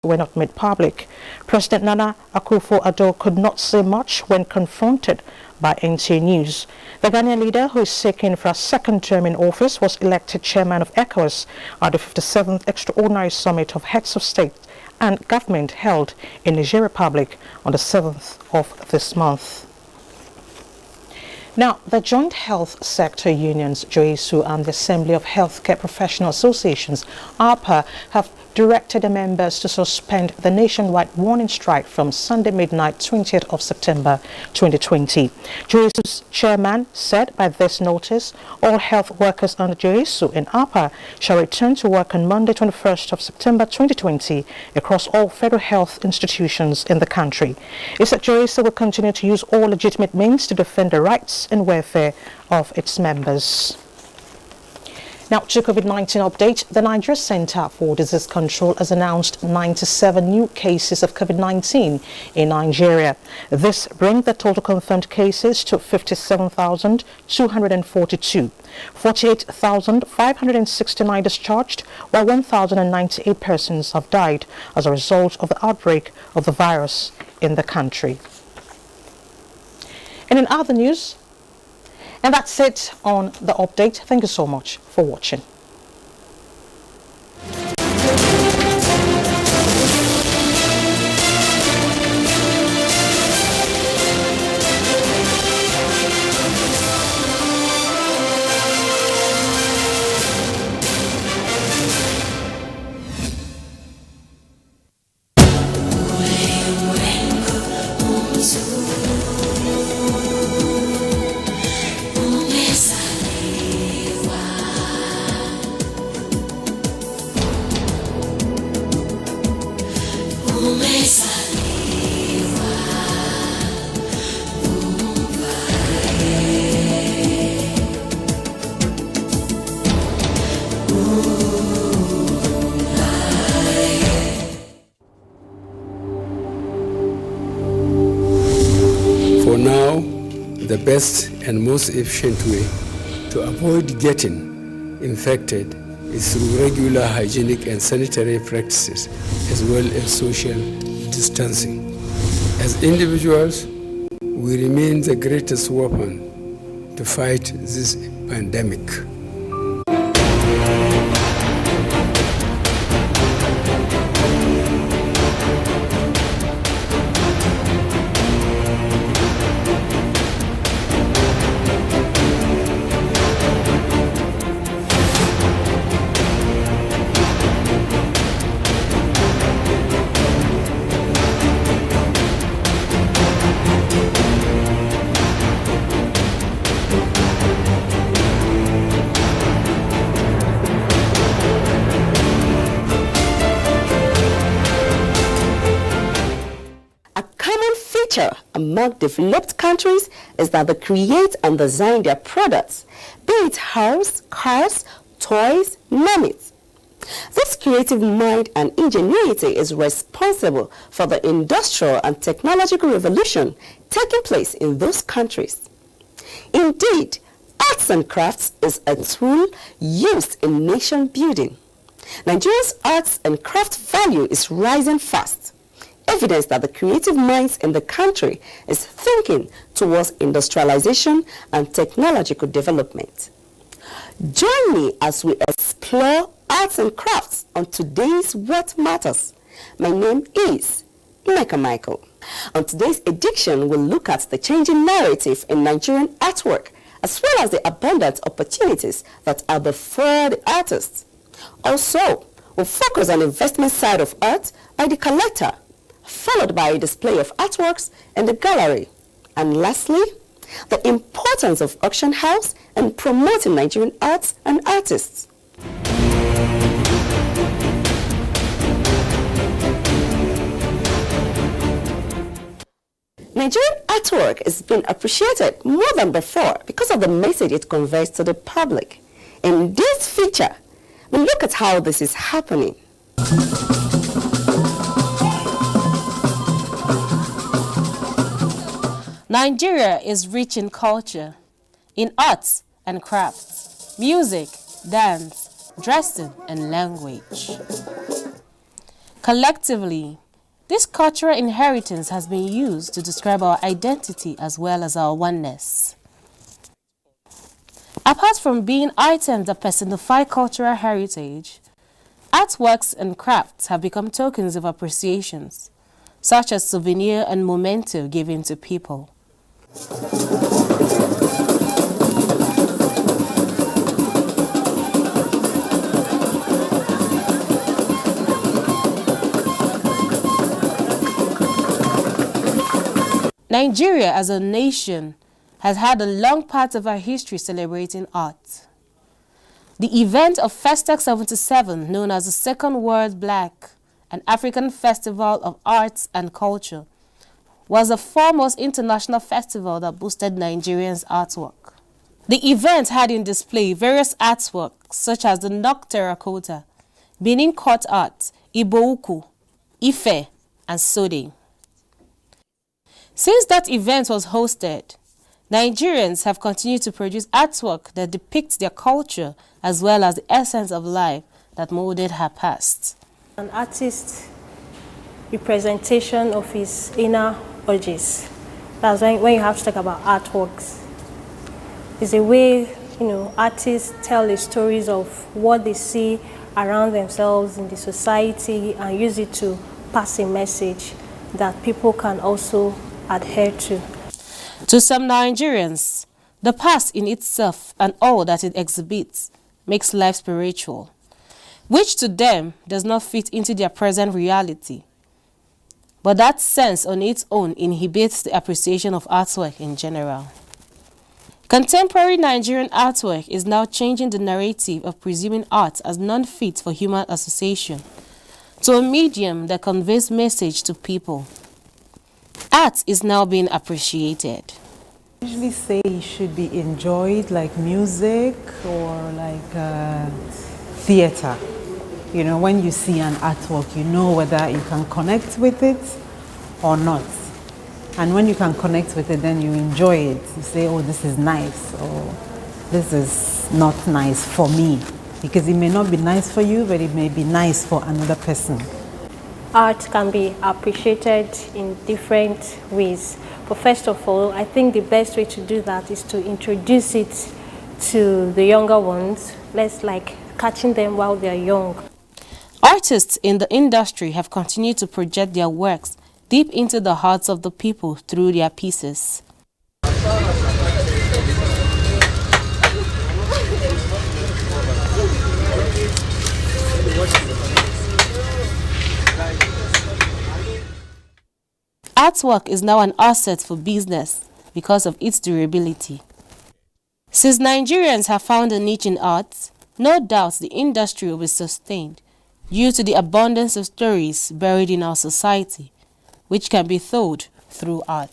were not made public. President Nana Akufo-Addo could not say much when confronted by NTA News. The Ghanaian leader, who is seeking for a second term in office, was elected chairman of ECOWAS at the 57th Extraordinary Summit of Heads of State and Government held in Niger Republic on the 7th of this month. Now, the Joint Health Sector Unions, JOESU, and the Assembly of Healthcare Professional Associations, ARPA, have directed the members to suspend the nationwide warning strike from Sunday midnight, 20th of September 2020. JOESU's chairman said by this notice, all health workers under JOESU and ARPA shall return to work on Monday, 21st of September 2020 across all federal health institutions in the country. It said JOESU will continue to use all legitimate means to defend the rights and welfare of its members. Now, to COVID-19 update, the Nigeria Center for Disease Control has announced 97 new cases of COVID-19 in Nigeria. This brings the total confirmed cases to 57,242. 48,569 discharged, while 1,098 persons have died as a result of the outbreak of the virus in the country. And in other news, and that's it on the update. Thank you so much for watching. For now, the best and most efficient way to avoid getting infected is through regular hygienic and sanitary practices, as well as social distancing. As individuals, we remain the greatest weapon to fight this pandemic. Among developed countries is that they create and design their products, be it house, cars, toys, name it. This creative mind and ingenuity is responsible for the industrial and technological revolution taking place in those countries. Indeed, arts and crafts is a tool used in nation building. Nigeria's arts and craft value is rising fast. Evidence that the creative minds in the country is thinking towards industrialization and technological development. Join me as we explore arts and crafts on today's What Matters. My name is Emeka Michael. On today's edition, we'll look at the changing narrative in Nigerian artwork, as well as the abundant opportunities that are before the artists. Also, we'll focus on the investment side of art by the collector, followed by a display of artworks in the gallery. And lastly, the importance of auction house and promoting Nigerian arts and artists. Nigerian artwork is being appreciated more than before because of the message it conveys to the public. In this feature, we look at how this is happening. Nigeria is rich in culture, in arts and crafts, music, dance, dressing, and language. Collectively, this cultural inheritance has been used to describe our identity as well as our oneness. Apart from being items that personify cultural heritage, artworks and crafts have become tokens of appreciations, such as souvenir and memento given to people. Nigeria as a nation has had a long part of our history celebrating art. The event of Festac 77, known as the Second World Black and African Festival of Arts and Culture, was the foremost international festival that boosted Nigerians' artwork. The event had in display various artworks such as the Nok Terracotta, Benin Court Art, Ibo-Ukwu, Ife, and Sode. Since that event was hosted, Nigerians have continued to produce artwork that depicts their culture as well as the essence of life that molded her past. An artist's representation of his inner urges. That's when you have to talk about artworks. It's a way, artists tell the stories of what they see around themselves in the society and use it to pass a message that people can also adhere to. To some Nigerians, the past in itself and all that it exhibits makes life spiritual, which to them does not fit into their present reality. But that sense on its own inhibits the appreciation of artwork in general. Contemporary Nigerian artwork is now changing the narrative of presuming art as non-fit for human association to a medium that conveys message to people. Art is now being appreciated. I usually say it should be enjoyed like music or like theater. When you see an artwork, you know whether you can connect with it or not. And when you can connect with it, then you enjoy it. You say, oh, this is nice, or this is not nice for me. Because it may not be nice for you, but it may be nice for another person. Art can be appreciated in different ways. But first of all, I think the best way to do that is to introduce it to the younger ones. Let's catching them while they're young. Artists in the industry have continued to project their works deep into the hearts of the people through their pieces. Artwork is now an asset for business because of its durability. Since Nigerians have found a niche in art, no doubt the industry will be sustained due to the abundance of stories buried in our society, which can be told through art.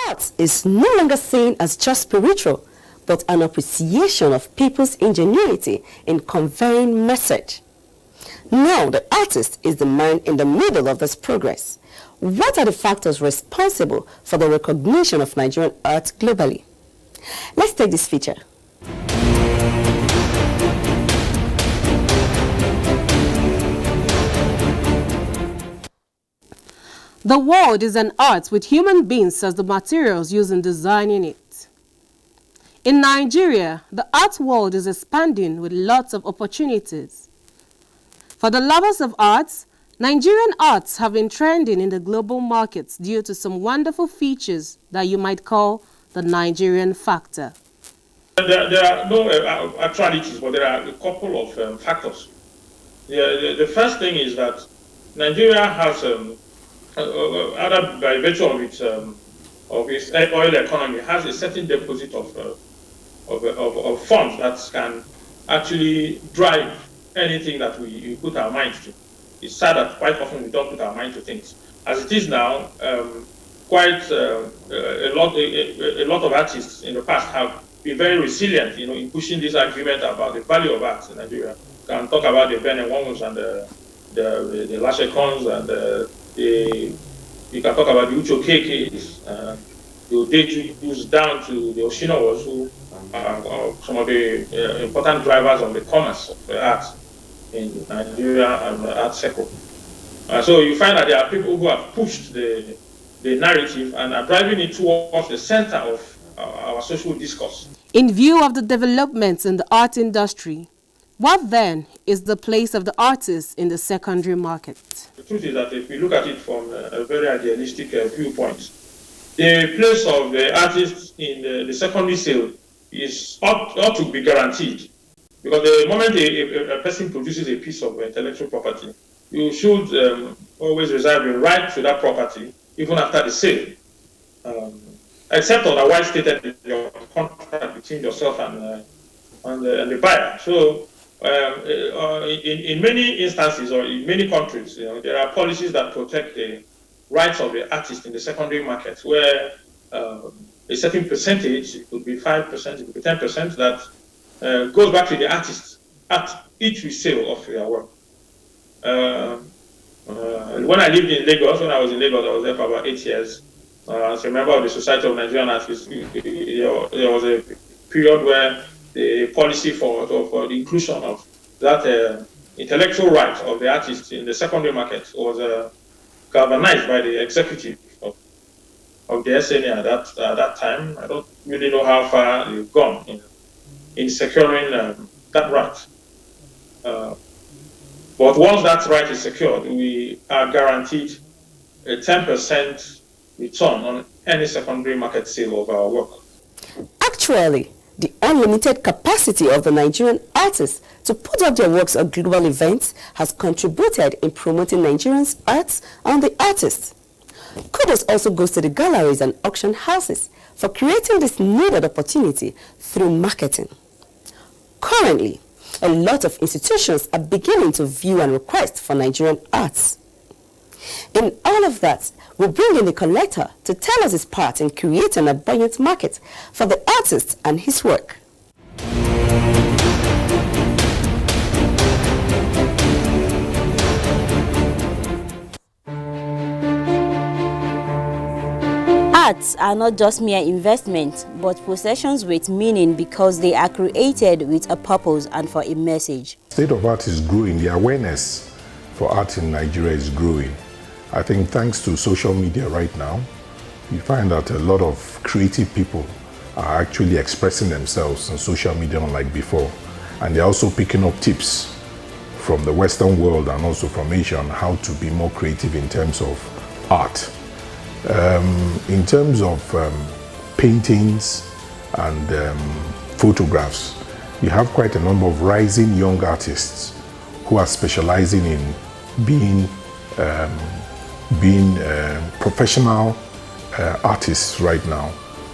Art is no longer seen as just spiritual, but an appreciation of people's ingenuity in conveying message. Now the artist is the man in the middle of this progress. What are the factors responsible for the recognition of Nigerian art globally? Let's take this feature. The world is an art with human beings as the materials used in designing it. In Nigeria, the art world is expanding with lots of opportunities. For the lovers of arts, Nigerian arts have been trending in the global markets due to some wonderful features that you might call the Nigerian factor. There are no actualities, but there are a couple of factors. The first thing is that Nigeria has, either by virtue of its oil economy, has a certain deposit of funds that can actually drive anything that we put our minds to. It's sad that quite often we don't put our mind to things. As it is now, a lot of artists in the past have been very resilient, in pushing this argument about the value of art in Nigeria. We can talk about the Ben Nwonwus and the Lashekons and you can talk about the Ucho KKs, the Odeju's down to the Oshinowas, who are some of the important drivers of the commerce of the arts in Nigeria and the art sector. So you find that there are people who have pushed the narrative and are driving it towards the center of our social discourse. In view of the developments in the art industry, what then is the place of the artist in the secondary market? The truth is that if we look at it from a very idealistic viewpoint, the place of the artist in the secondary sale ought to be guaranteed. Because the moment a person produces a piece of intellectual property, you should always reserve the right to that property even after the sale, except otherwise stated in your contract between yourself and the buyer. So in many instances or in many countries, there are policies that protect the rights of the artist in the secondary market, where a certain percentage, it could be 5%, it could be 10%, that goes back to the artist at each resale of their work. When I lived in Lagos, when I was in Lagos, I was there for about 8 years. As a member of the Society of Nigerian Artists, there was a period where the policy for the inclusion of that intellectual right of the artist in the secondary market was galvanized by the executive of the SNA at that time. I don't really know how far they've gone in securing that right. But once that right is secured, we are guaranteed a 10% return on any secondary market sale of our work. Actually, the unlimited capacity of the Nigerian artists to put up their works at global events has contributed in promoting Nigerians' arts and the artists. Kudos also goes to the galleries and auction houses for creating this needed opportunity through marketing. Currently, a lot of institutions are beginning to view and request for Nigerian arts. In all of that, we bring in the collector to tell us his part in creating a buoyant market for the artist and his work. Arts are not just mere investments, but possessions with meaning because they are created with a purpose and for a message. State of art is growing. The awareness for art in Nigeria is growing. I think thanks to social media right now, you find that a lot of creative people are actually expressing themselves on social media unlike before. And they're also picking up tips from the Western world and also from Asia on how to be more creative in terms of art. In terms of paintings and photographs, you have quite a number of rising young artists who are specializing in being professional artists right now.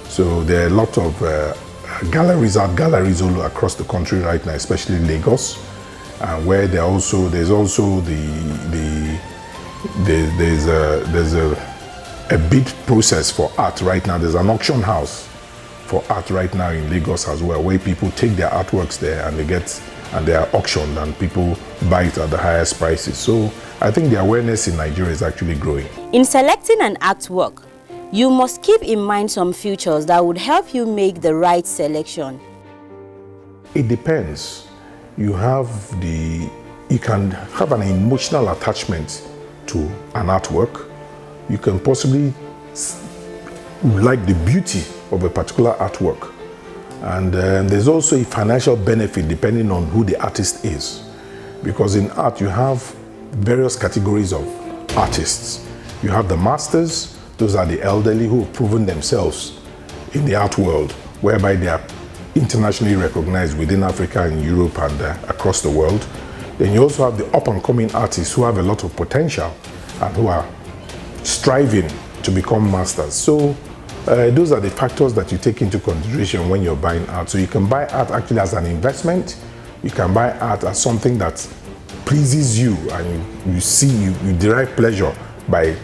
So there are a lot of art galleries all across the country right now, especially Lagos, where there's also a bid process for art right now. There's an auction house for art right now in Lagos as well, where people take their artworks there and they are auctioned and people buy it at the highest prices. So I think the awareness in Nigeria is actually growing. In selecting an artwork, you must keep in mind some features that would help you make the right selection. It depends. You can have an emotional attachment to an artwork. You can possibly like the beauty of a particular artwork. And there's also a financial benefit depending on who the artist is. Because in art you have various categories of artists. You have the masters, those are the elderly who have proven themselves in the art world, whereby they are internationally recognized within Africa and Europe and across the world. Then you also have the up-and-coming artists who have a lot of potential and who are striving to become masters. So those are the factors that you take into consideration when you're buying art. So you can buy art actually as an investment. You can buy art as something that pleases you and you derive pleasure by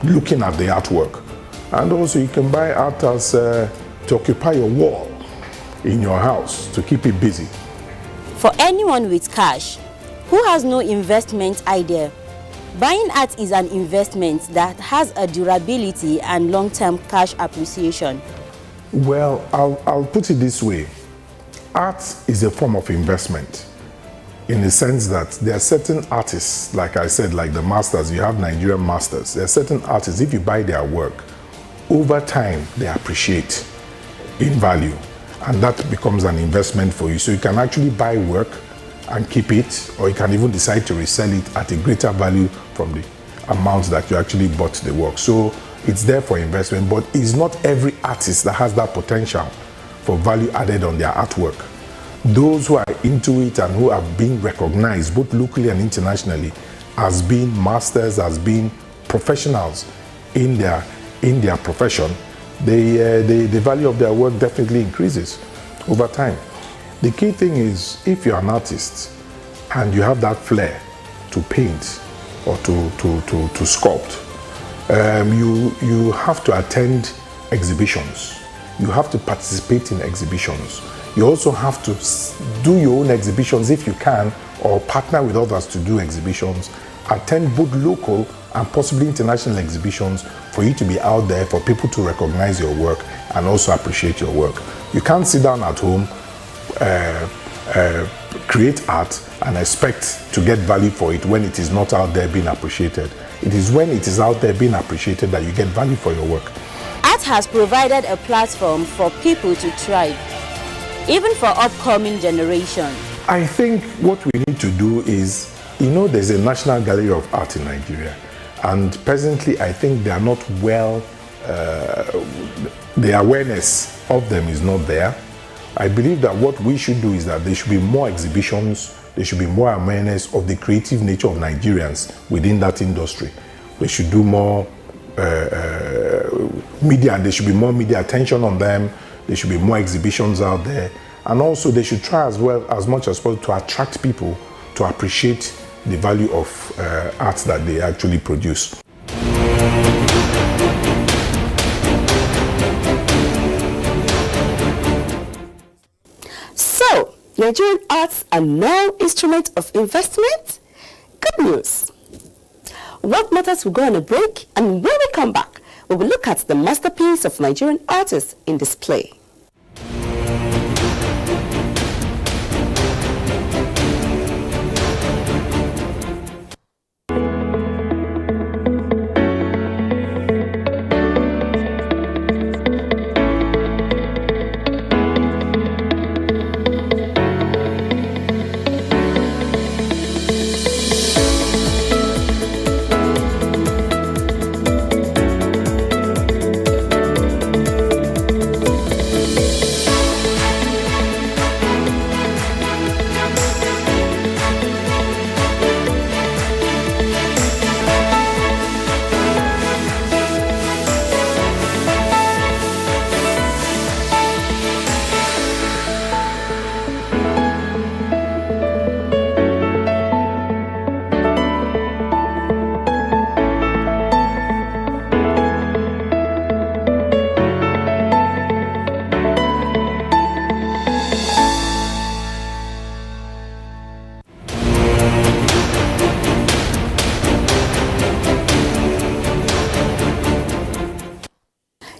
looking at the artwork. And also you can buy art as to occupy your wall in your house to keep it busy. For anyone with cash, who Who has no investment idea? Buying art is an investment that has a durability and long-term cash appreciation. Well, I'll put it this way. Art is a form of investment in the sense that there are certain artists, like I said, like the masters, you have Nigerian masters. There are certain artists, if you buy their work, over time they appreciate in value, and that becomes an investment for you. So you can actually buy work and keep it, or you can even decide to resell it at a greater value from the amount that you actually bought the work. So it's there for investment, but it's not every artist that has that potential for value added on their artwork. Those who are into it and who have been recognized both locally and internationally as being masters, as being professionals in their profession, the value of their work definitely increases over time. The key thing is, if you're an artist and you have that flair to paint or to sculpt, you have to attend exhibitions. You have to participate in exhibitions. You also have to do your own exhibitions if you can, or partner with others to do exhibitions. Attend both local and possibly international exhibitions for you to be out there, for people to recognize your work and also appreciate your work. You can't sit down at home, create art and expect to get value for it when it is not out there being appreciated. It is when it is out there being appreciated that you get value for your work. Art has provided a platform for people to thrive, even for upcoming generations. I think what we need to do is, there's a National Gallery of Art in Nigeria, and presently I think they are not well, the awareness of them is not there. I believe that what we should do is that there should be more exhibitions, there should be more awareness of the creative nature of Nigerians within that industry. They should do more media, and there should be more media attention on them. There should be more exhibitions out there. And also they should try as well as much as possible to attract people to appreciate the value of art that they actually produce. So, Nigerian arts are now instruments of investment? Good news. What Matters will go on a break, and when we come back, we will look at the masterpiece of Nigerian artists in display.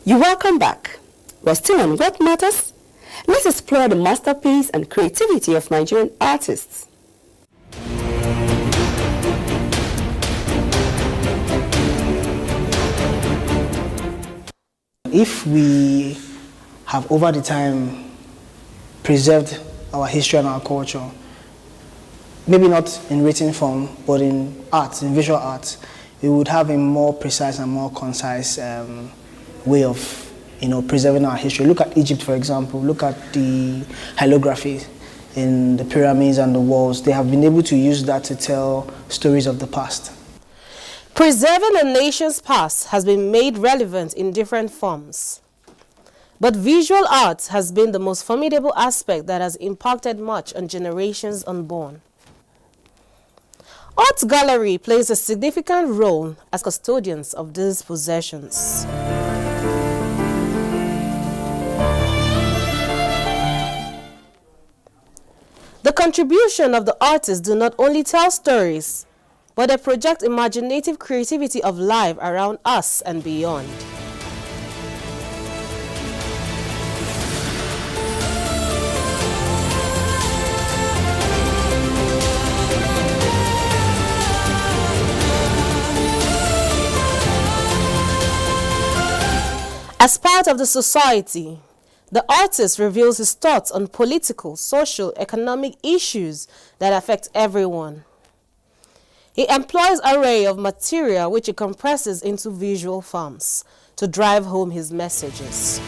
Welcome back. We're still on What Matters. Let's explore the masterpiece and creativity of Nigerian artists. If we have over the time preserved our history and our culture, maybe not in written form, but in art, in visual art, we would have a more precise and more concise way of preserving our history. Look at Egypt, for example. Look at the hieroglyphy in the pyramids and the walls. They have been able to use that to tell stories of the past. Preserving a nation's past has been made relevant in different forms. But visual art has been the most formidable aspect that has impacted much on generations unborn. Art gallery plays a significant role as custodians of these possessions. The contribution of the artists do not only tell stories, but they project imaginative creativity of life around us and beyond. As part of the society, the artist reveals his thoughts on political, social, economic issues that affect everyone. He employs an array of material which he compresses into visual forms to drive home his messages.